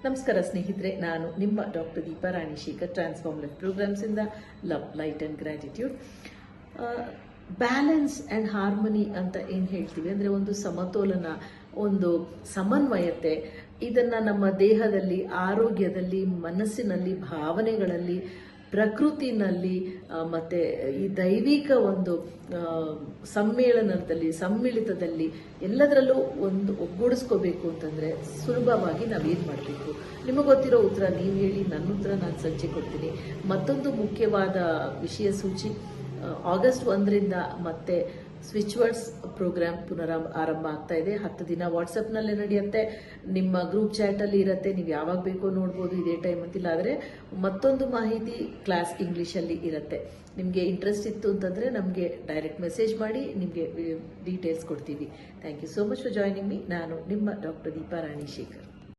ನಮಸ್ಕಾರ ಸ್ನೇಹಿತರೆ, ನಾನು ನಿಮ್ಮ doctor Deepa Ranishekhar, transform life programmes ಇಂದ love, light and gratitude. Balance and harmony ಅಂತ ಏನು ಹೇಳ್ತೀವಿ ಅಂದರೆ, ಒಂದು ಸಮತೋಲನ, ಒಂದು ಸಮನ್ವಯತೆ, ಇದನ್ನ ನಮ್ಮ ದೇಹದಲ್ಲಿ, ಆರೋಗ್ಯದಲ್ಲಿ, ಮನಸ್ಸಿನಲ್ಲಿ, ಭಾವನೆಗಳಲ್ಲಿ, ಪ್ರಕೃತಿನಲ್ಲಿ ಮತ್ತೆ ಈ ದೈವಿಕ ಒಂದು ಸಮ್ಮೇಳನದಲ್ಲಿ, ಸಮ್ಮಿಳಿತದಲ್ಲಿ ಎಲ್ಲದರಲ್ಲೂ ಒಂದು ಒಗ್ಗೂಡಿಸ್ಕೋಬೇಕು ಅಂತಂದ್ರೆ ಸುಲಭವಾಗಿ ನಾವೇನು ಮಾಡಬೇಕು? ನಿಮಗೆ ಗೊತ್ತಿರೋ ಉತ್ತರ ನೀವು ಹೇಳಿ, ನನ್ನ ಉತ್ತರ ನಾನು ಸಂಚೆ ಕೊಡ್ತೀನಿ. ಮತ್ತೊಂದು ಮುಖ್ಯವಾದ ವಿಷಯ ಸೂಚಿ, ಆಗಸ್ಟ್ 1ರಿಂದ ಮತ್ತೆ ಸ್ವಿಚ್ ವರ್ಡ್ಸ್ ಪ್ರೋಗ್ರಾಮ್ ಆರಂಭ ಆಗ್ತಾ ಇದೆ. 10 ದಿನ ವಾಟ್ಸಪ್ನಲ್ಲೇ ನಡೆಯುತ್ತೆ, ನಿಮ್ಮ ಗ್ರೂಪ್ ಚಾಟಲ್ಲಿ ಇರುತ್ತೆ, ನೀವು ಯಾವಾಗ ಬೇಕೋ ನೋಡ್ಬೋದು, ಇದೇ ಟೈಮ್ ಅಂತಿಲ್ಲ. ಆದರೆ ಮತ್ತೊಂದು ಮಾಹಿತಿ ಕ್ಲಾಸ್ ಇಂಗ್ಲೀಷಲ್ಲಿ ಇರುತ್ತೆ. ನಿಮಗೆ ಇಂಟ್ರೆಸ್ಟ್ ಇತ್ತು ಅಂತಂದರೆ ನಮಗೆ ಡೈರೆಕ್ಟ್ ಮೆಸೇಜ್ ಮಾಡಿ, ನಿಮಗೆ ಡೀಟೇಲ್ಸ್ ಕೊಡ್ತೀವಿ. Thank you so much for joining me. ನಾನು ನಿಮ್ಮ ಡಾಕ್ಟರ್ ದೀಪಾ ರಾಣಿಶೇಖರ್.